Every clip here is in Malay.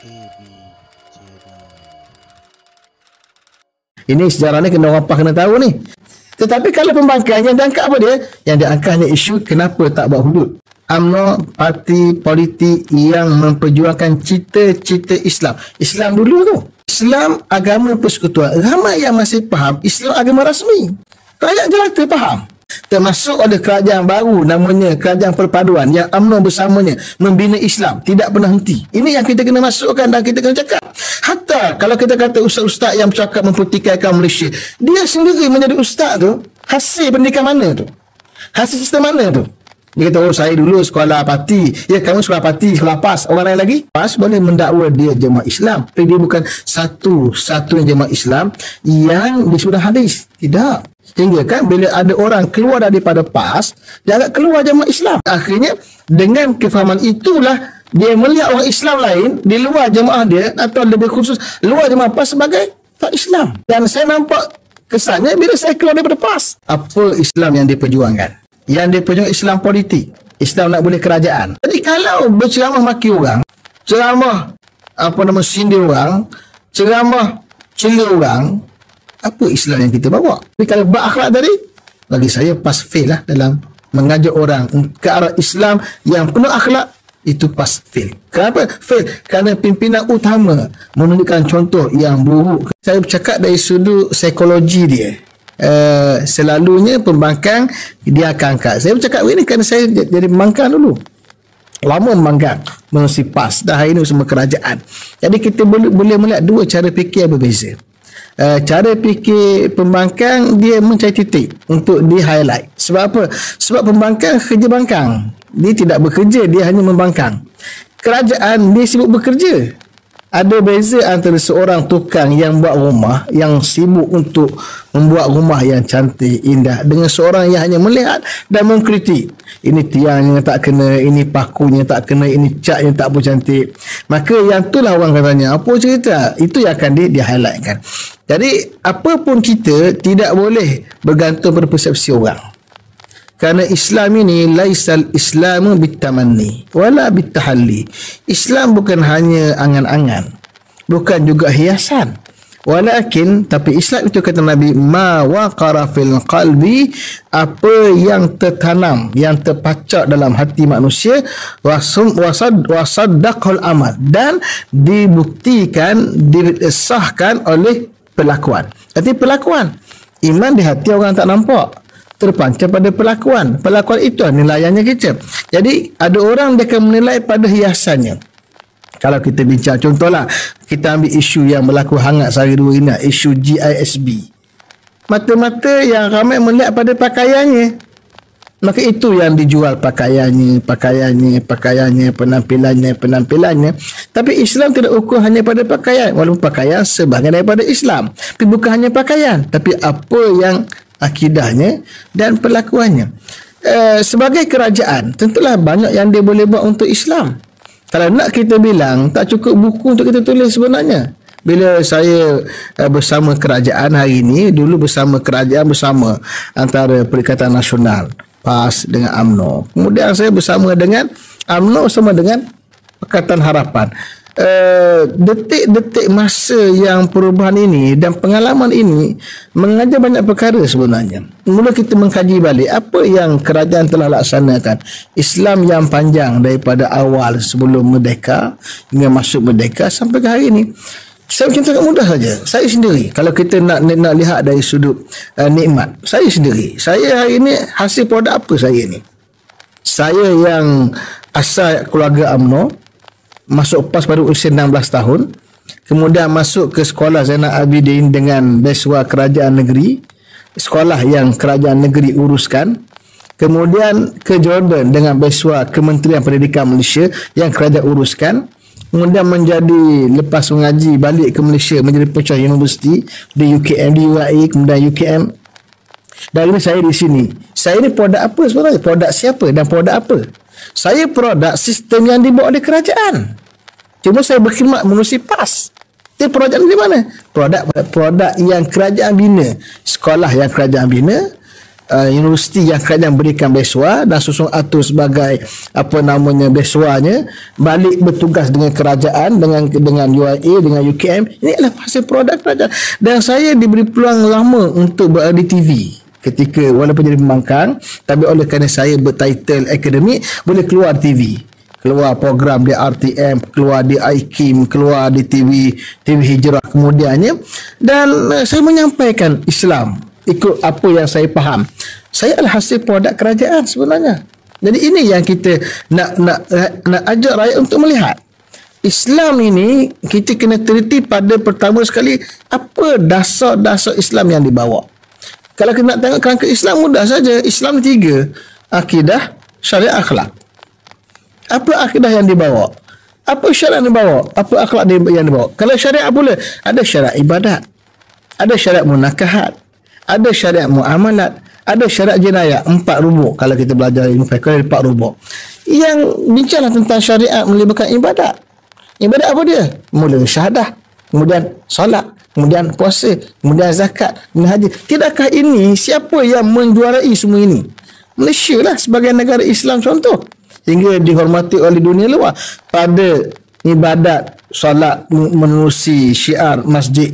KB Channel. Ini sejarah ni kena orang kena tahu ni. Tetapi kalau pembangkang yang diangkat apa dia? Yang diangkat hanya isu kenapa tak buat hudud. UMNO parti politik yang memperjuangkan cita-cita Islam. Islam dulu tu. Islam agama persekutuan. Ramai yang masih faham Islam agama rasmi. Rakyat jelata faham. Termasuk ada kerajaan baru namanya Kerajaan Perpaduan yang UMNO bersamanya membina Islam. Tidak pernah henti. Ini yang kita kena masukkan dan kita kena cakap. Hatta kalau kita kata ustaz-ustaz yang bercakap mempertikaikan Malaysia, dia sendiri menjadi ustaz tu, hasil pendidikan mana tu? Hasil sistem mana tu? Dia kata, oh saya dulu sekolah parti. Ya, kamu sekolah parti, sekolah PAS. Orang lain lagi? PAS boleh mendakwa dia jemaah Islam. Tapi dia bukan satu-satunya jemaah Islam yang disebut hadis. Tidak. Sehingga kan bila ada orang keluar daripada PAS, dia agak keluar jemaah Islam. Akhirnya, dengan kefahaman itulah, dia melihat orang Islam lain di luar jemaah dia, atau lebih khusus, luar jemaah PAS sebagai tak Islam. Dan saya nampak kesannya bila saya keluar daripada PAS. Apa Islam yang diperjuangkan? Yang diperjuangkan Islam politik. Islam nak boleh kerajaan. Jadi kalau berceramah maki orang, ceramah sindir orang, ceramah cela orang, apa Islam yang kita bawa? Tapi kalau berakhlak tadi, bagi saya pas fail lah dalam mengajak orang ke arah Islam yang penuh akhlak, itu pas fail. Kenapa fail? Kerana pimpinan utama menunjukkan contoh yang buruk. Saya bercakap dari sudut psikologi dia. Selalunya pembangkang dia akan angkat. Saya bercakap ini kerana saya jadi pembangkang dulu. Lama membangkang, mengurusi PAS. Dah hari ini semua kerajaan. Jadi kita boleh melihat dua cara fikir yang berbeza. Cara fikir pembangkang dia mencari titik untuk di-highlight. Sebab apa? Sebab pembangkang kerja bangkang. Dia tidak bekerja, dia hanya membangkang. Kerajaan dia sibuk bekerja. Ada beza antara seorang tukang yang buat rumah, yang sibuk untuk membuat rumah yang cantik, indah, dengan seorang yang hanya melihat dan mengkritik. Ini tiangnya tak kena, ini pakunya tak kena, ini catnya tak pun cantik. Maka yang itulah orang katanya, apa cerita? Itu yang akan di-highlightkan. Jadi, apapun kita tidak boleh bergantung pada persepsi orang. Kerana Islam ini laisal islamu bitamanni wala bitahalli. Islam bukan hanya angan-angan, bukan juga hiasan. Walakin, tapi Islam itu kata Nabi, ma waqara fil qalbi, apa yang tertanam, yang terpacak dalam hati manusia, wasaddaqul amal, dan dibuktikan, disahkan oleh perlakuan. Arti perlakuan, iman di hati orang tak nampak, terpancar pada perlakuan. Perlakuan itu nilaiannya kita. Jadi ada orang dia akan menilai pada hiasannya. Kalau kita bincang, contohlah kita ambil isu yang berlaku hangat sehari dua ini, isu GISB. Mata-mata yang ramai melihat pada pakaiannya, maka itu yang dijual, pakaiannya, penampilannya. Tapi Islam tidak ukur hanya pada pakaian, walaupun pakaian sebahagian daripada Islam. Tapi bukan hanya pakaian, tapi apa yang akidahnya dan perlakuannya. Sebagai kerajaan, tentulah banyak yang dia boleh buat untuk Islam. Kalau nak kita bilang, tak cukup buku untuk kita tulis sebenarnya. Bila saya bersama kerajaan hari ini, dulu bersama kerajaan, bersama antara Perikatan Nasional, PAS dengan UMNO. Kemudian saya bersama dengan UMNO sama dengan Pakatan Harapan. Detik-detik masa yang perubahan ini dan pengalaman ini mengajar banyak perkara sebenarnya. Mula kita mengkaji balik apa yang kerajaan telah laksanakan. Islam yang panjang daripada awal sebelum merdeka hingga masuk merdeka sampai ke hari ini. Saya contohkan mudah saja. Saya sendiri, kalau kita nak lihat dari sudut nikmat, saya sendiri, saya hari ini hasil produk apa saya ni? Saya yang asal keluarga UMNO, masuk PAS pada usia 16 tahun, kemudian masuk ke sekolah Zainal Abidin dengan beasiswa kerajaan negeri, sekolah yang kerajaan negeri uruskan, kemudian ke Jordan dengan beasiswa Kementerian Pendidikan Malaysia yang kerajaan uruskan, kemudian menjadi, lepas mengaji balik ke Malaysia menjadi pensyarah universiti di UKM, di UAE, kemudian UKM. Dan ini saya di sini. Saya ni produk apa sebenarnya? Produk siapa dan produk apa? Saya produk sistem yang dibawa oleh kerajaan. Cuma saya berkhidmat mengurusi PAS. Itu produk di mana? Produk yang kerajaan bina. Sekolah yang kerajaan bina, universiti yang kadang berikan beasiswa dan susung atur sebagai beasiswanya balik bertugas dengan kerajaan, dengan UIA, dengan UKM. Ini adalah hasil produk kerajaan. Dan saya diberi peluang lama untuk berada di TV ketika walaupun jadi pembangkang, tapi oleh kerana saya bertitle akademik, boleh keluar TV, keluar program di RTM, keluar di IKIM, keluar di TV Hijrah kemudiannya, dan saya menyampaikan Islam ikut apa yang saya faham. Saya adalah hasil produk kerajaan sebenarnya. Jadi ini yang kita nak ajak rakyat untuk melihat. Islam ini kita kena teliti pada pertama sekali apa dasar-dasar Islam yang dibawa. Kalau kita nak tengok kerangka Islam, mudah saja. Islam 3, akidah, syariat, akhlak. Apa akidah yang dibawa? Apa syariat yang dibawa? Apa akhlak yang dibawa? Kalau syariat pula, ada syariat ibadat, ada syariat munakahat, ada syariat muamalat, ada syariat jenayah. 4 rubuk kalau kita belajar ilmu fiqh, 4 rubuk. Yang bincanglah tentang syariat melibatkan ibadat. Ibadat apa dia? Mula syahadah, kemudian solat, kemudian puasa, kemudian zakat, kemudian haji. Tidakkah ini siapa yang menjuarai semua ini? Malaysia lah sebagai negara Islam contoh, hingga dihormati oleh dunia luar pada ibadat solat menerusi syiar masjid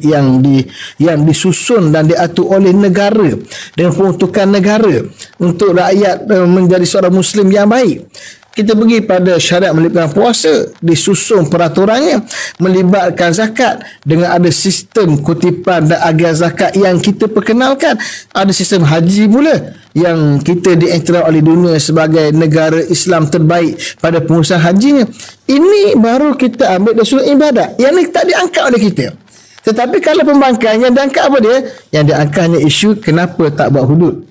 yang disusun dan diatur oleh negara dengan peruntukan negara untuk rakyat menjadi seorang Muslim yang baik. Kita pergi pada syariat melibatkan puasa, disusun peraturannya, melibatkan zakat dengan ada sistem kutipan dan agar zakat yang kita perkenalkan, ada sistem haji pula yang kita diiktiraf oleh dunia sebagai negara Islam terbaik pada pengurusan hajinya. Ini baru kita ambil dari sudut ibadat. Yang ni tak diangkat oleh kita. Tetapi kalau pembangkang yang diangkat apa dia? Yang diangkatnya isu kenapa tak buat hudud.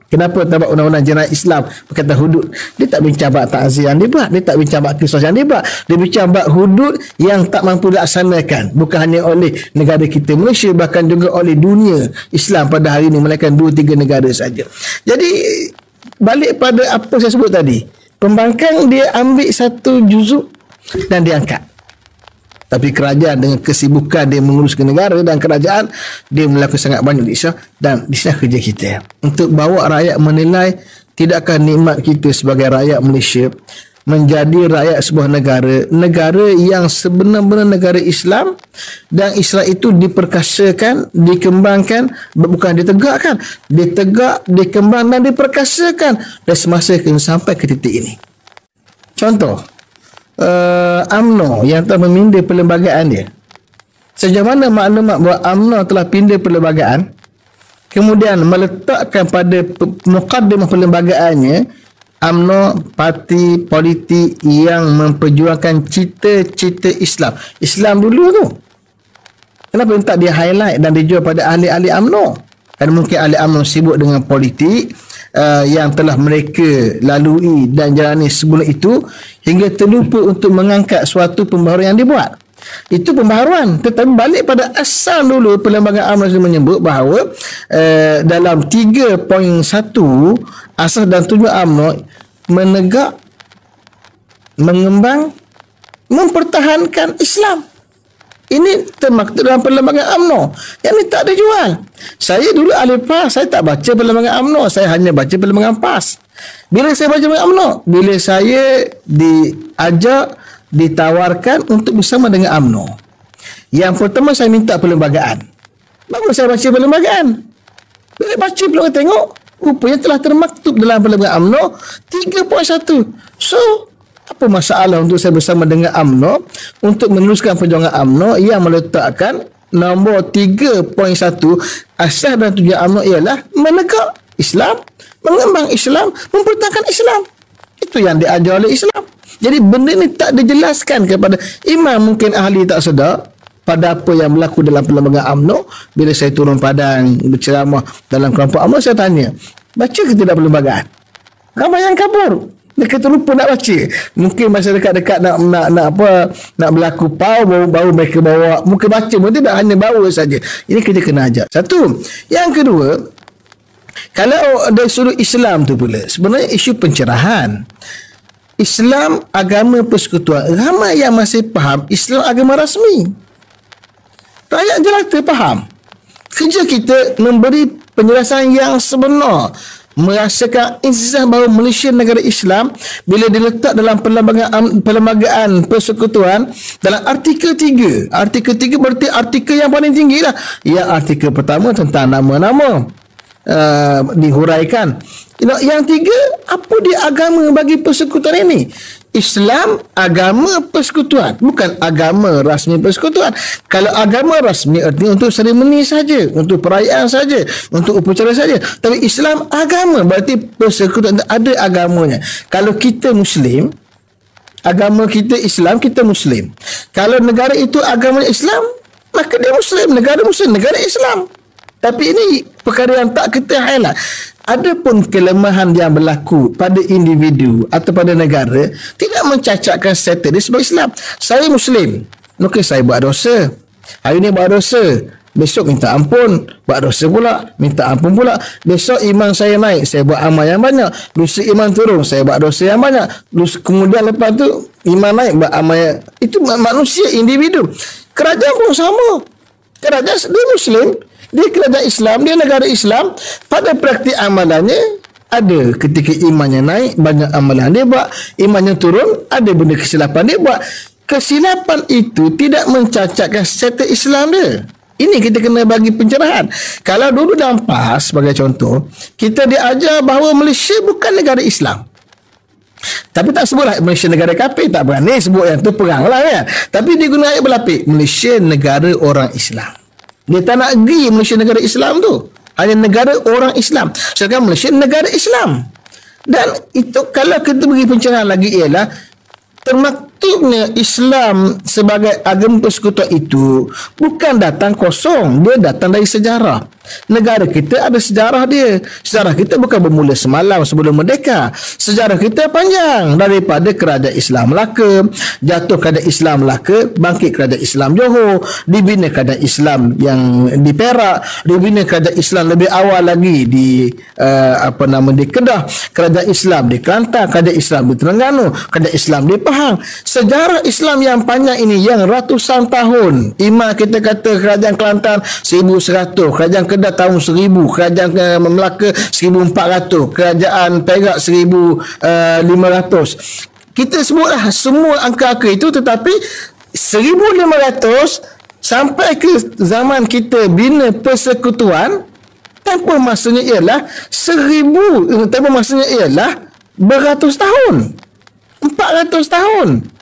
Kenapa tak buat undang-undang jenayah Islam berkaitan hudud? Dia tak bincang bab takziah yang dibuat, dia tak bincang bab kisah yang dibuat, dia bincang bab hudud yang tak mampu dilaksanakan, bukan hanya oleh negara kita Malaysia, bahkan juga oleh dunia Islam pada hari ini, melainkan 2-3 negara saja. Jadi balik pada apa saya sebut tadi, pembangkang dia ambil satu juzuk dan dia angkat. Tapi kerajaan dengan kesibukan dia menguruskan negara dan kerajaan, dia melakukan sangat banyak isyak, dan di sini kerja kita untuk bawa rakyat menilai tidakkah nikmat kita sebagai rakyat Malaysia menjadi rakyat sebuah negara yang sebenar-benar negara Islam, dan Islam itu diperkasakan, dikembangkan, bukan ditegakkan, ditegak, dikembangkan dan diperkasakan dan semasa sampai ke titik ini. Contoh UMNO yang telah memindah perlembagaan dia. Sejauh mana maklumat bahawa UMNO telah pindah perlembagaan, kemudian meletakkan pada mukaddimah perlembagaannya UMNO parti politik yang memperjuangkan cita-cita Islam. Islam dulu tu. Kenapa tak dia highlight dan dijual pada ahli-ahli UMNO? Kerana mungkin ahli UMNO sibuk dengan politik yang telah mereka lalui dan jalani sebelum itu, hingga terlupa untuk mengangkat suatu pembaharuan yang dibuat. Itu pembaharuan. Tetapi balik pada asal dulu, perlembagaan UMNO menyebut bahawa dalam 3.1 asas dan tujuan UMNO menegak, mengembang, mempertahankan Islam. Ini termaktub dalam perlembagaan UMNO. Yang ni tak ada jual. Saya dulu ahli PAS, saya tak baca perlembagaan UMNO, saya hanya baca perlembagaan PAS. Bila saya baca perlembagaan UMNO, bila saya diajak, ditawarkan untuk bersama dengan UMNO, yang pertama saya minta perlembagaan. Baru saya baca perlembagaan. Bila baca perlembagaan, tengok rupanya telah termaktub dalam perlembagaan UMNO 3.1. So apa masalah untuk saya bersama dengan UMNO untuk meneruskan perjuangan UMNO yang meletakkan nombor 3.1 asas dan tujuan UMNO ialah menegak Islam, mengembang Islam, mempertahankan Islam. Itu yang diajar oleh Islam. Jadi benda ni tak dijelaskan kepada imam. Mungkin ahli tak sedar pada apa yang berlaku dalam perlembagaan UMNO. Bila saya turun padang berceramah dalam kelompok UMNO, saya tanya, baca ke tidak perlembagaan? Ramai yang kabur. Mereka terlupa nak baca. Mungkin masa dekat-dekat nak berlaku pau, baru mereka bawa muka baca pun tidak, hanya bawa saja. Ini kita kena ajar. Satu. Yang kedua, kalau dari sudut Islam tu pula, sebenarnya isu pencerahan. Islam agama persekutuan. Ramai yang masih faham Islam agama rasmi. Rakyat jelata faham. Kerja kita memberi penjelasan yang sebenar, merasakan insaf bahawa Malaysia negara Islam bila diletak dalam perlembagaan persekutuan dalam artikel 3. Artikel 3 berarti artikel yang paling tinggi lah. Yang artikel pertama tentang nama-nama dihuraikan. Yang 3, apa dia agama bagi persekutuan ini? Islam agama persekutuan, bukan agama rasmi persekutuan. Kalau agama rasmi artinya untuk seremoni saja, untuk perayaan saja, untuk upacara saja. Tapi Islam agama berarti persekutuan, ada agamanya. Kalau kita Muslim, agama kita Islam, kita Muslim. Kalau negara itu agama Islam, maka dia Muslim, negara Muslim, negara Islam. Tapi ini perkara yang tak kita highlight. Adapun kelemahan yang berlaku pada individu atau pada negara tidak mencacatkan status sebagai Islam. Saya Muslim, maka saya buat dosa. Hari ini buat dosa, besok minta ampun, buat dosa pula, minta ampun pula. Besok iman saya naik, saya buat amal yang banyak. Lusa iman turun, saya buat dosa yang banyak. Kemudian lepas tu iman naik, buat amal yang... Itu manusia, individu. Kerajaan pun sama. Kerajaan dia Muslim, dia kerajaan Islam, dia negara Islam. Pada praktik amalannya, ada ketika imannya naik, banyak amalan dia buat. Imannya turun, ada benda kesilapan dia buat. Kesilapan itu tidak mencacatkan status Islam dia. Ini kita kena bagi pencerahan. Kalau dulu dalam PAS, sebagai contoh, kita diajar bahawa Malaysia bukan negara Islam. Tapi tak sebutlah Malaysia negara kafir, tak berani sebut yang tu, perang lah kan. Tapi dia guna ayat berlapis, Malaysia negara orang Islam. Dia tak nak pergi Malaysia negara Islam tu. Hanya negara orang Islam. Sedangkan Malaysia negara Islam. Dan itu kalau kita beri pencerahan lagi ialah termaktubnya Islam sebagai agama persekutuan itu bukan datang kosong. Dia datang dari sejarah. Negara kita ada sejarah dia. Sejarah kita bukan bermula semalam sebelum merdeka. Sejarah kita panjang. Daripada kerajaan Islam Melaka, jatuh kerajaan Islam Melaka, bangkit kerajaan Islam Johor, dibina kerajaan Islam yang di Perak, dibina kerajaan Islam lebih awal lagi di di Kedah, kerajaan Islam di Kelantan, kerajaan Islam di Terengganu, kerajaan Islam di Pahang. Sejarah Islam yang panjang ini yang ratusan tahun. Imam kita kata kerajaan Kelantan 1100, kerajaan Kedah tahun 1000, kerajaan Melaka 1400, kerajaan Perak 1500. Kita sebutlah semua angka-angka itu, tetapi 1500 sampai ke zaman kita bina persekutuan, tempoh masanya ialah 1000, tempoh masanya ialah beratus tahun, 400 tahun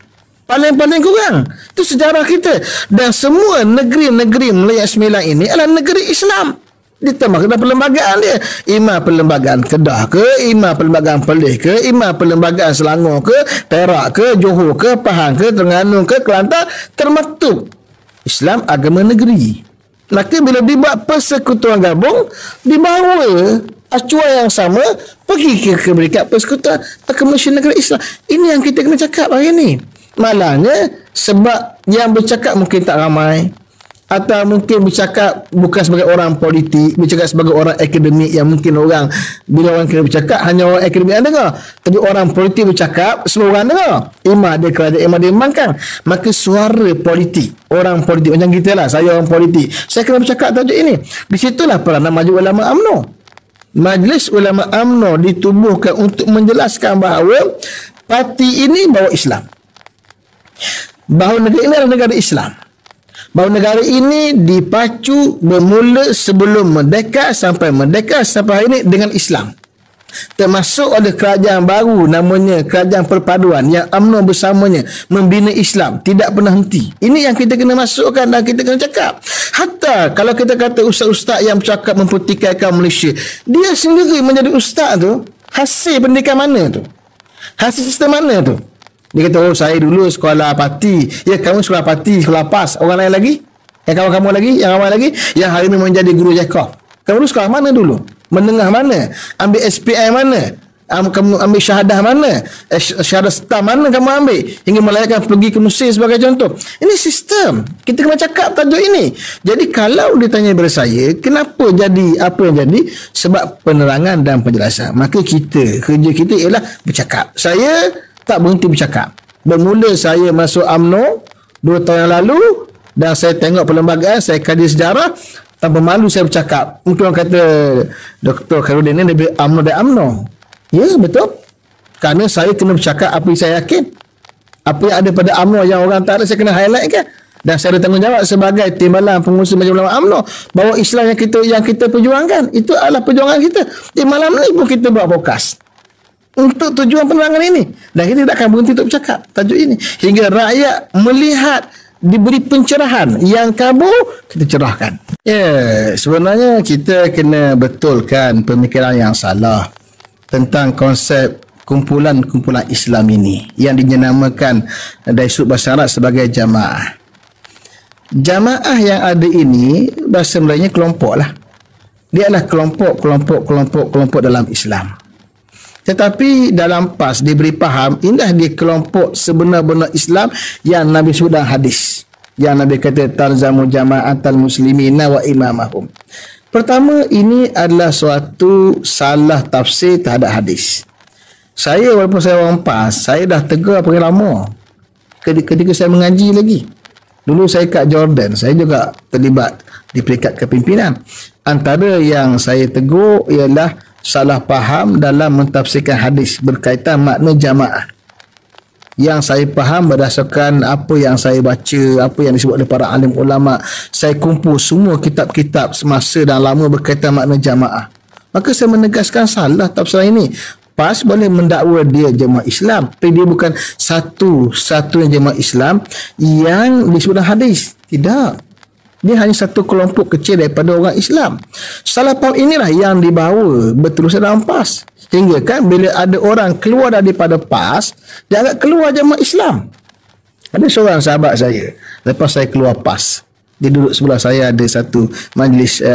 paling-paling kurang. Itu sejarah kita. Dan semua negeri-negeri Melayu Sembilan ini adalah negeri Islam. Ditambah dalam perlembagaan dia. Imam perlembagaan Kedah ke, imam perlembagaan Perlis ke, imam perlembagaan Selangor ke, Perak ke, Johor ke, Pahang ke, Terengganu ke, Kelantan, termaktub Islam agama negeri. Maka bila dibuat persekutuan gabung, dibawa acuan yang sama pergi ke peringkat persekutuan ke Malaysia negara Islam. Ini yang kita kena cakap hari ini. Malangnya sebab yang bercakap mungkin tak ramai, atau mungkin bercakap bukan sebagai orang politik, bercakap sebagai orang akademik yang mungkin orang, bila orang kena bercakap hanya orang akademik yang dengar. Tapi orang politik bercakap, semua orang dengar. Imam dia kerajaan, imam dia membangkang. Maka suara politik, orang politik macam kita lah, saya orang politik, saya kena bercakap tajuk ini. Di situlah peranan Majlis Ulama UMNO. Majlis Ulama UMNO ditubuhkan untuk menjelaskan bahawa parti ini bawa Islam, bahawa negara ini adalah negara Islam, bahawa negara ini dipacu bermula sebelum merdeka sampai hari ini dengan Islam. Termasuk ada kerajaan baru namanya Kerajaan Perpaduan yang UMNO bersamanya membina Islam, tidak pernah henti. Ini yang kita kena masukkan dan kita kena cakap. Hatta kalau kita kata ustaz-ustaz yang bercakap mempertikaikan Malaysia, dia sendiri menjadi ustaz tu hasil pendidikan mana tu? Hasil sistem mana tu? Dia kata, oh saya dulu sekolah parti. Ya, kamu sekolah parti, sekolah PAS. Orang lain lagi? Yang kawan-kamu lagi? Yang ramai lagi? Yang hari ini menjadi guru Jacob. Kamu dulu sekolah mana dulu? Menengah mana? Ambil SPI mana? Kamu ambil syahadah mana? Syahadah star mana kamu ambil? Hingga melayakan pergi ke Mesir sebagai contoh. Ini sistem. Kita kena cakap tajuk ini. Jadi kalau ditanya daripada saya, kenapa jadi apa yang jadi? Sebab penerangan dan penjelasan. Maka kerja kita ialah bercakap. Saya tak berhenti bercakap. Bermula saya masuk UMNO 2 tahun yang lalu, dan saya tengok perlembagaan, saya kaji sejarah. tanpa malu saya bercakap. Mungkin orang kata Dr. Khairudin ni lebih UMNO dan UMNO. Ya, betul. Kerana saya kena bercakap apa yang saya yakin. Apa yang ada pada UMNO yang orang tak ada, saya kena highlight kan. Dan saya ada tanggungjawab sebagai timbalan pengurusi Majlis Ulama UMNO bahawa Islam yang kita perjuangkan itu adalah perjuangan kita. Di malam ni pun kita buat podcast untuk tujuan penerangan ini. Dan kita tak akan berhenti untuk bercakap tajuk ini hingga rakyat melihat, diberi pencerahan. Yang kabur kita cerahkan. Ya, sebenarnya kita kena betulkan pemikiran yang salah tentang konsep kumpulan-kumpulan Islam ini yang dinamakan dari sudut bahasa Arab sebagai jamaah. Jamaah yang ada ini bahasa Melayunya kelompok lah. Dia adalah kelompok dalam Islam. Tetapi dalam PAS diberi faham indah dia kelompok sebenar-benar Islam yang Nabi sebut dalam hadis. Yang Nabi kata talzamu jama'atal muslimina wa imamahum. Pertama, ini adalah suatu salah tafsir terhadap hadis. Saya walaupun saya orang PAS, saya dah tegur paling lama. Ketika saya mengaji lagi. Dulu saya kat Jordan, saya juga terlibat di peringkat kepimpinan. Antara yang saya tegur ialah salah faham dalam mentafsirkan hadis berkaitan makna jamaah. Yang saya faham berdasarkan apa yang saya baca, apa yang disebut oleh para alim ulama. Saya kumpul semua kitab-kitab semasa dan lama berkaitan makna jamaah. Maka saya menegaskan salah tafsiran ini. PAS boleh mendakwa dia jemaah Islam, tapi dia bukan satu-satunya jemaah Islam yang disebut dalam hadis. Tidak. Dia hanya satu kelompok kecil daripada orang Islam. Salah faham inilah yang dibawa berterusan dalam PAS. Hingga kan bila ada orang keluar daripada PAS, dia agak keluar jemaah Islam. Ada seorang sahabat saya, lepas saya keluar PAS, dia duduk sebelah saya, ada satu majlis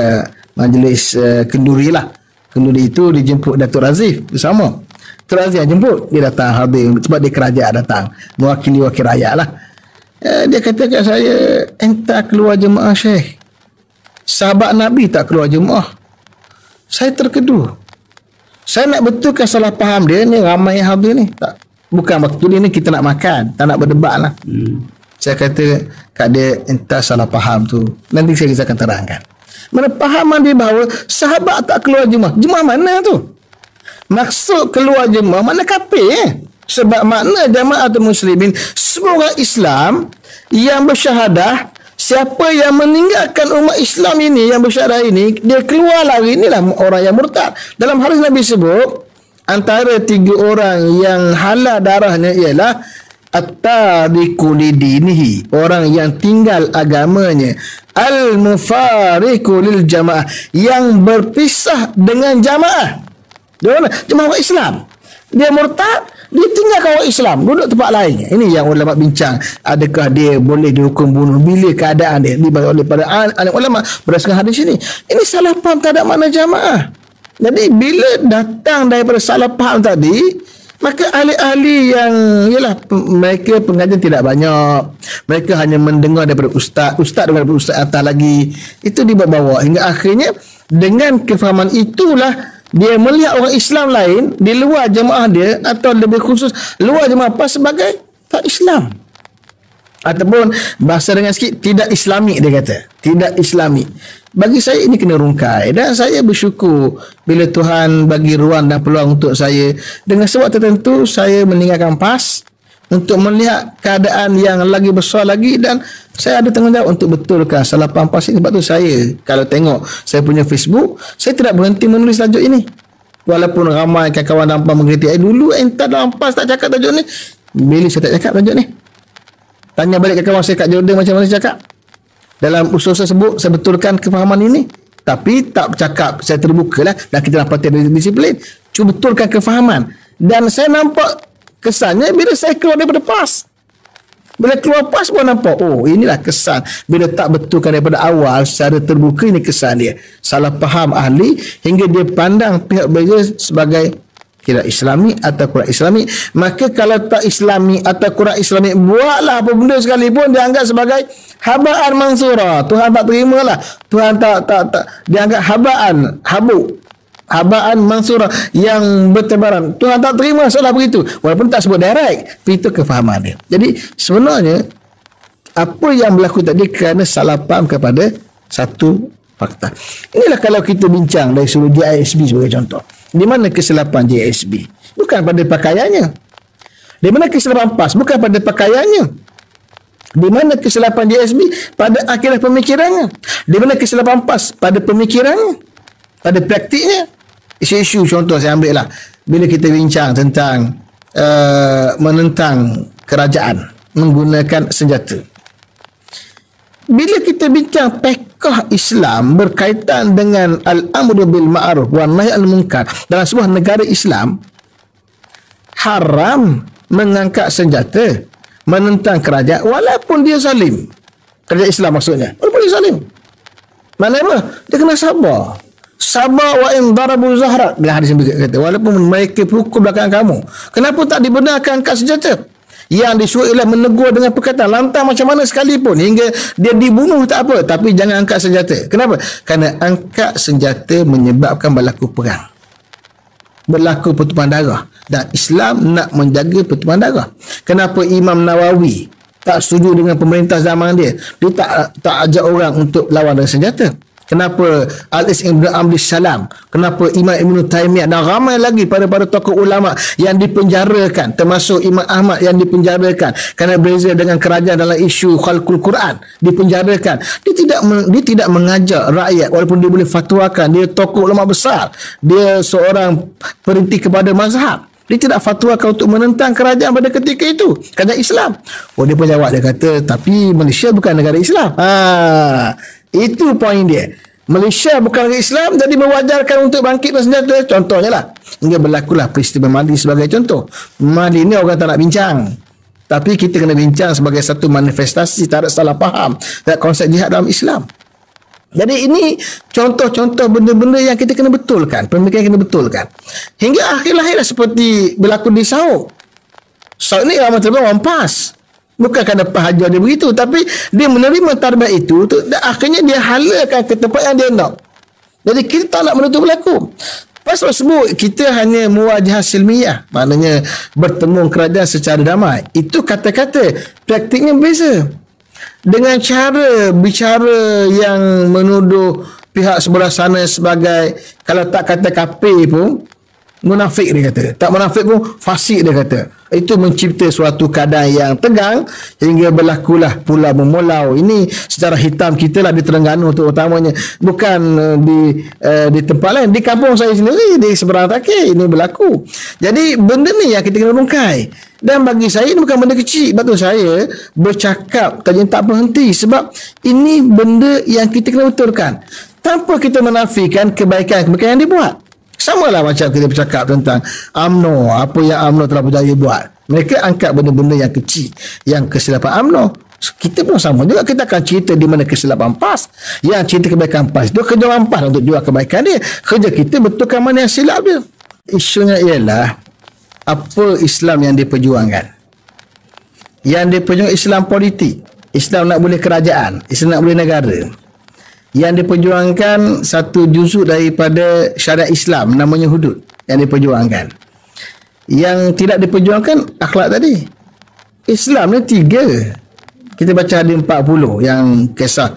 kenduri lah. Kenduri itu dijemput Datuk Razif bersama. Datuk Razif yang jemput, dia datang hadir sebab dia kerajaan datang, mewakili wakil rakyat lah. Dia kata kat saya, entah keluar jemaah Syekh, sahabat Nabi tak keluar jemaah. Saya terkedu. Saya nak betulkan salah faham dia ni, ramai yang hadir ni. Tak, bukan waktu ni kita nak makan, tak nak berdebat lah. Saya kata kat dia, entah salah faham tu, nanti saya akan terangkan. Mana pahaman dia bahawa sahabat tak keluar jemaah. Jemaah mana tu? Maksud keluar jemaah mana kafir Sebab makna jamaatul muslimin, semua orang Islam yang bersyahadah, siapa yang meninggalkan umat Islam ini, yang bersyahadah ini, dia keluar lari, inilah orang yang murtad. Dalam hadis Nabi sebut, antara 3 orang yang halal darahnya ialah at-tariku lidinihi, orang yang tinggal agamanya, al-mufariqu lil jamaah, yang berpisah dengan jamaah. Dia mana? Jemaah Islam. Dia murtad, dia tinggalkan orang Islam, duduk tempat lain. Ini yang ulama bincang, adakah dia boleh dihukum bunuh bila keadaan dia dibagi oleh para alim ulama berdasarkan hadis ini. Ini salah faham terhadap makna jamaah. Jadi bila datang daripada salah faham tadi, maka ahli-ahli yang ialah mereka pengajian tidak banyak, mereka hanya mendengar daripada ustaz dengar daripada ustaz atas lagi, itu dibawa hingga akhirnya dengan kefahaman itulah dia melihat orang Islam lain di luar jemaah dia, atau lebih khusus luar jemaah PAS sebagai tak Islam, ataupun bahasa dengan sikit tidak Islami. Dia kata tidak Islami. Bagi saya ini kena rungkai, dan saya bersyukur bila Tuhan bagi ruang dan peluang untuk saya. Dengan sebab tertentu saya meninggalkan PAS untuk melihat keadaan yang lagi besar lagi, dan saya ada tanggungjawab untuk betulkan salah faham PAS ini. Sebab tu saya kalau tengok saya punya Facebook, saya tidak berhenti menulis tajuk ini. Walaupun ramai kawan-kawan dan mengkritik, dulu entah dalam PAS tak cakap tajuk ni. Bila saya tak cakap tajuk ni, tanya balik kawan saya kat Jordan macam mana saya cakap. Dalam usul tersebut saya betulkan kefahaman ini, tapi tak bercakap, saya terbuka lah, dan kita dapat disiplin cuba betulkan kefahaman. Dan saya nampak kesannya bila saya keluar daripada PAS. Bila keluar PAS pun nampak, oh inilah kesan. Bila tak betulkan daripada awal secara terbuka, ini kesan dia. Salah faham ahli hingga dia pandang pihak berbeza sebagai tidak Islami atau kurang Islami. Maka kalau tak Islami atau kurang Islami, buatlah apa benda sekalipun, dianggap sebagai habaan mansura. Tuhan tak terimalah. Tuhan tak dianggap habaan mansura yang bertebaran. Tuhan tak terima soalan begitu, walaupun tak sebut direct, tapi itu kefahaman dia. Jadi sebenarnya apa yang berlaku tadi kerana salah faham kepada satu fakta. Inilah kalau kita bincang dari sudut JISB sebagai contoh. Di mana kesilapan JISB? Bukan pada pakaiannya. Di mana kesilapan PAS? Bukan pada pakaiannya. Di mana kesilapan JISB? Pada akidah pemikirannya. Di mana kesilapan PAS? Pada pemikirannya. Pada praktiknya. Isu-isu contoh saya ambil lah. Bila kita bincang tentang menentang kerajaan menggunakan senjata. Bila kita bincang fiqh Islam berkaitan dengan al-amru bil ma'ruf wa nahy anil munkar dalam sebuah negara Islam, haram mengangkat senjata menentang kerajaan walaupun dia zalim. Kerajaan Islam maksudnya. Walaupun dia zalim. Maknanya dia kena sabar. Sabar wa in darabu zahra. Dia hadis kata walaupun mereka pukul belakang kamu, kenapa tak dibenarkan angkat senjata? Yang disuruh ialah menegur dengan perkataan lantang macam mana sekalipun hingga dia dibunuh tak apa, tapi jangan angkat senjata. Kenapa? Kerana angkat senjata menyebabkan berlaku perang, berlaku pertumpahan darah, dan Islam nak menjaga pertumpahan darah. Kenapa Imam Nawawi tak setuju dengan pemerintah zaman dia? Dia tak ajak orang untuk lawan dengan senjata. Kenapa Al-Is Ibn Abdul Salam, kenapa Imam Ibn Taymiyah dan ramai lagi para tokoh ulama yang dipenjarakan, termasuk Imam Ahmad yang dipenjarakan kerana berbeza dengan kerajaan dalam isu khalqul Quran, dipenjarakan. Dia tidak mengajak rakyat walaupun dia boleh fatwakan, dia tokoh ulama besar, dia seorang perinti kepada mazhab. Dia tidak fatwakan untuk menentang kerajaan pada ketika itu, kerajaan Islam. Dia pun jawab, dia kata tapi Malaysia bukan negara Islam. Itu poin dia. Malaysia bukan negara Islam, jadi mewajarkan untuk bangkit bersenjata. Contohnya lah, hingga berlakulah peristiwa Mali sebagai contoh. Mali ni orang tak nak bincang, tapi kita kena bincang sebagai satu manifestasi tak ada salah faham dan konsep jihad dalam Islam. Jadi ini contoh-contoh benda-benda yang kita kena betulkan, pemikiran kena betulkan. Hingga akhir-akhir seperti berlaku di Saud. Saud ni orang terbang orang PAS. Bukan kerana pahaja dia begitu, tapi dia menerima tarbiyah itu dan akhirnya dia halakan ke tempat yang dia nak. Jadi kita tak nak benda itu berlaku. Pasal sebut kita hanya muwajahah silmiyah, maknanya bertemu kerajaan secara damai. Itu kata-kata, praktiknya berbeza. Dengan cara bicara yang menuduh pihak sebelah sana sebagai, kalau tak kata kafir pun, munafik dia kata. Tak munafik pun fasik dia kata. Itu mencipta suatu keadaan yang tegang hingga berlakulah pula memulau. Ini secara hitam kita lah di Terengganu terutamanya. Bukan di tempat lain. Di kampung saya sendiri, di seberang Takir, ini berlaku. Jadi benda ni yang kita kena bongkai. Dan bagi saya ini bukan benda kecil. Sebab tu saya bercakap tak berhenti. Sebab ini benda yang kita kena betulkan. Tanpa kita menafikan kebaikan-kebaikan yang dibuat. Sama lah macam kita bercakap tentang UMNO, apa yang UMNO telah berjaya buat. Mereka angkat benda-benda yang kecil, yang kesilapan UMNO. Kita pun sama juga, kita akan cerita di mana kesilapan PAS. Yang cerita kebaikan PAS itu kerja orang PAS untuk jual kebaikan dia. Kerja kita betulkan mana yang silap dia. Isunya ialah apa Islam yang diperjuangkan. Yang diperjuangkan Islam politik. Islam nak boleh kerajaan, Islam nak boleh negara. Yang diperjuangkan satu juzuk daripada syariat Islam namanya hudud yang diperjuangkan. Yang tidak diperjuangkan akhlak tadi. Islam ni 3. Kita baca hadis 40 yang kisah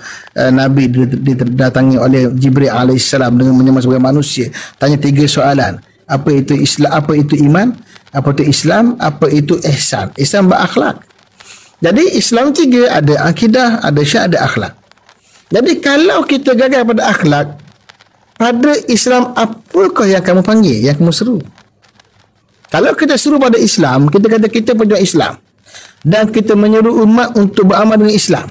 Nabi didatangi oleh Jibril alaihissalam dengan menyamar sebagai manusia, tanya 3 soalan. Apa itu Islam, apa itu iman, apa itu Islam, apa itu ihsan. Ihsan berakhlak. Jadi Islam 3, ada akidah, ada syiar, ada akhlak. Jadi kalau kita gagal pada akhlak, pada Islam apakah yang kamu panggil, yang kamu seru? Kalau kita seru pada Islam, kita kata kita pejuang Islam, dan kita menyeru umat untuk beramal dengan Islam,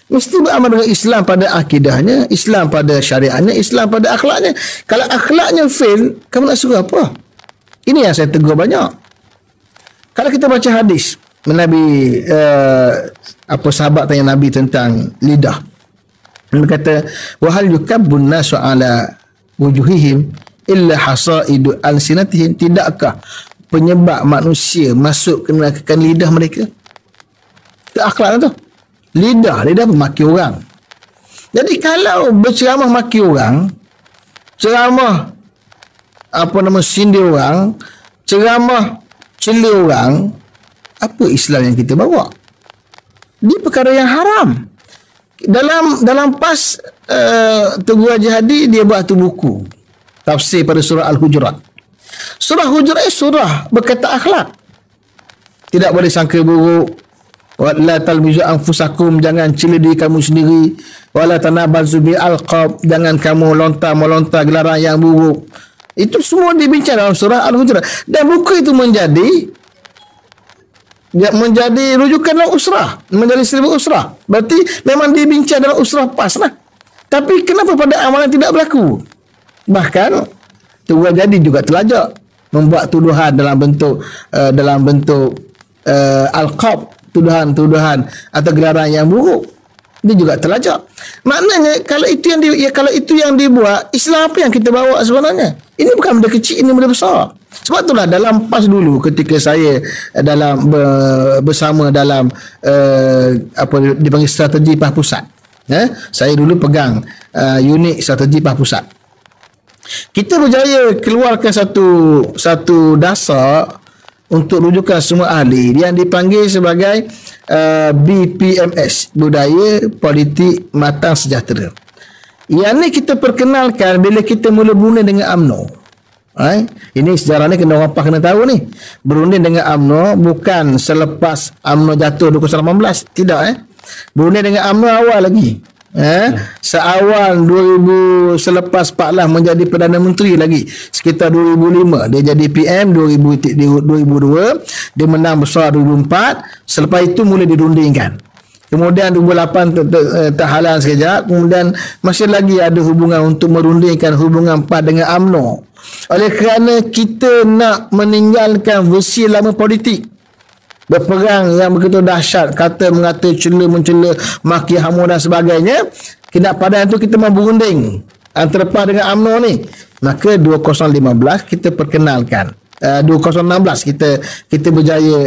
mesti beramal dengan Islam pada akidahnya, Islam pada syariatnya, Islam pada akhlaknya. Kalau akhlaknya fail, kamu nak seru apa? Ini yang saya tegur banyak. Kalau kita baca hadis Nabi, sahabat tanya Nabi tentang lidah. Dia kata, wahal yukabbun nasu ala wujuhihim illa hasaidu alsinatihim. Tidakkah penyebab manusia masuk ke lidah mereka? Itu akhlak tu. Lidah memaki orang. Jadi kalau berceramah maki orang, ceramah sindir orang, ceramah cela orang, apa Islam yang kita bawa? Ini perkara yang haram. dalam PAS Tengku Haji Hadi dia buat tu buku tafsir pada surah Al-Hujurat. Surah Hujurat surah berkata akhlak. Tidak boleh sangka buruk. Wala talmizu anfusakum, jangan cela diri kamu sendiri. Wala tanabazu bil alqab, jangan kamu melontar gelaran yang buruk. Itu semua dibincang dalam surah Al-Hujurat. Dan buku itu menjadi rujukan dalam usrah, menjadi seribu usrah. Berarti memang dibincang dalam usrah PAS lah. Tapi kenapa pada amalan tidak berlaku? Bahkan Tengku Haji Hadi juga terlajak membuat tuduhan dalam bentuk alqab, tuduhan atau gelaran yang buruk. Dia juga terlajak. Maknanya kalau itu yang dibuat, Islam apa yang kita bawa sebenarnya? Ini bukan benda kecil, ini benda besar. Sebab itulah dalam PAS dulu ketika saya bersama dalam dipanggil strategi PAS Pusat. Saya dulu pegang unit strategi PAS Pusat. Kita berjaya keluarkan satu dasar untuk rujukan semua ahli yang dipanggil sebagai BPMS, Budaya Politik Matang Sejahtera. Yang ni kita perkenalkan bila kita mula berunding dengan UMNO. Ini sejarah ni kena orang PAS kena tahu ni. Berunding dengan UMNO bukan selepas UMNO jatuh 2018, tidak. Berunding dengan UMNO awal lagi. Seawal 2000, selepas Pak Lah menjadi Perdana Menteri lagi, sekitar 2005 dia jadi PM, 2002 dia menang besar 2004. Selepas itu mula dirundingkan. Kemudian 2008 terhalang sekejap. Kemudian masih lagi ada hubungan untuk merundingkan hubungan PAS dengan UMNO. Oleh kerana kita nak meninggalkan versi lama politik, berperang yang begitu dahsyat, mengata, mencela, maki, hamu dan sebagainya. Kenapa itu kita mau berunding antara PAS dengan UMNO ni? Maka 2015 kita perkenalkan, 2016 kita berjaya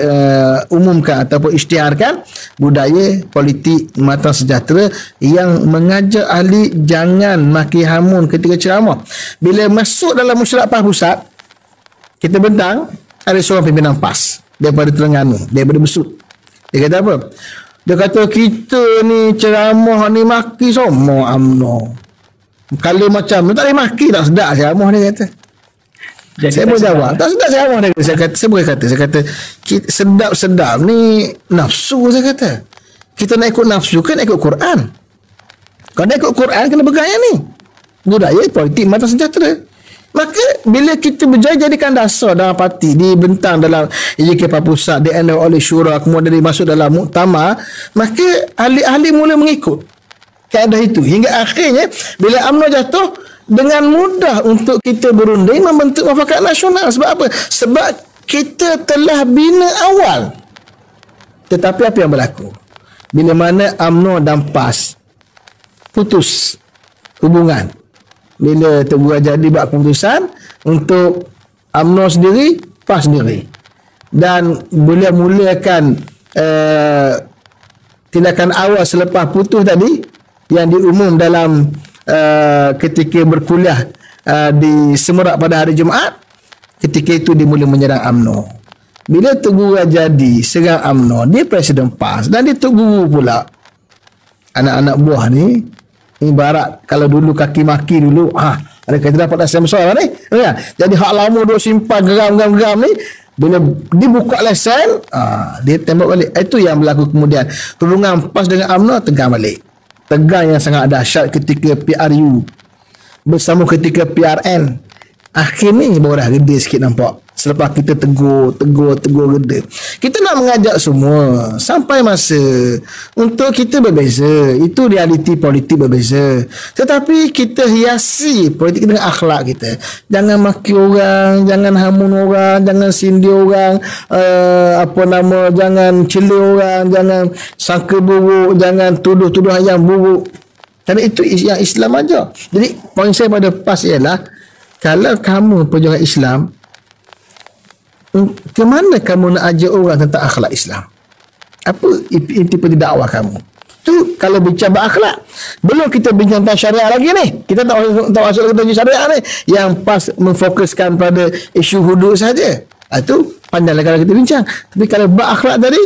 umumkan ataupun isytiharkan budaya politik matang sejahtera yang mengajak ahli jangan maki hamun ketika ceramah. Bila masuk dalam mesyuarat PAS Pusat, kita bentang ada seorang pimpinan PAS daripada Terengganu, daripada Besut. Dia kata apa? Dia kata kita ni ceramah ni maki semua UMNO. Kalau macam tak boleh maki, tak sedap ceramah dia kata. Jadi saya boleh jawab, tak sedap ceramah dia. Saya kata sedap-sedap ni nafsu. Saya kata kita nak ikut nafsu kan, nak ikut Quran. Kalau nak ikut Quran kena pegang yang ni, budaya politik matang sejahtera. Maka bila kita berjaya jadikan dasar dalam parti, dibentang dalam IJK PAS Pusat, diendorse oleh syura, kemudian dimasuk dalam muktamar, maka ahli-ahli mula mengikut kaedah itu. Hingga akhirnya bila UMNO jatuh, dengan mudah untuk kita berunding membentuk mufakat nasional. Sebab apa? Sebab kita telah bina awal. Tetapi apa yang berlaku? Bila mana UMNO dan PAS putus hubungan, bila Tengku Haji Hadi buat keputusan untuk UMNO sendiri, PAS sendiri, dan beliau mulakan tindakan awal selepas putus tadi yang diumum dalam ketika berkuliah di Semerak pada hari Jumaat. Ketika itu dia mula menyerang UMNO. Bila Tengku Haji Hadi serang UMNO, dia presiden PAS dan dia tok guru pula anak-anak buah ni. Ibarat kalau dulu kaki maki dulu, ada kata dapat lesen besar ni. Jadi hak lama duk simpan geram ni, bila dibuka lesen, dia tembak balik. Itu yang berlaku kemudian. Hubungan PAS dengan UMNO tegang balik. Tegang yang sangat dahsyat ketika PRU bersama ketika PRN. Akhir ni baru dah gede sikit nampak. Selepas kita tegur gede. Kita nak mengajak semua sampai masa untuk kita berbeza. Itu realiti politik berbeza. Tetapi kita hiasi politik dengan akhlak kita. Jangan maki orang, jangan hamun orang, jangan sindir orang, jangan cela orang, jangan sangka buruk, jangan tuduh-tuduhan yang buruk. Kerana itu yang Islam ajar. Jadi poin saya pada PAS ialah, kalau kamu perjuangan Islam, ke mana kamu nak ajar orang tentang akhlak Islam? Apa inti dakwah kamu? Tu kalau bincang akhlak. Belum kita bincang tentang syariat lagi ni. Kita tak masuk tentang syariat ni. Yang PAS memfokuskan pada isu hudud saja. Itu panjanglah kalau kita bincang. Tapi kalau akhlak tadi,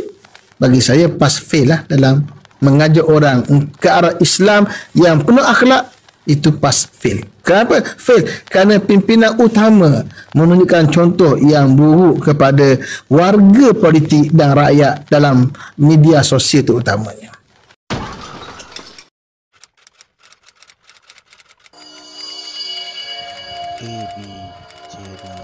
bagi saya PAS fail lah dalam mengajak orang ke arah Islam yang penuh akhlak, itu pas fail. Kenapa fail? Kerana pimpinan utama menunjukkan contoh yang buruk kepada warga politik dan rakyat dalam media sosial terutamanya. AB Channel.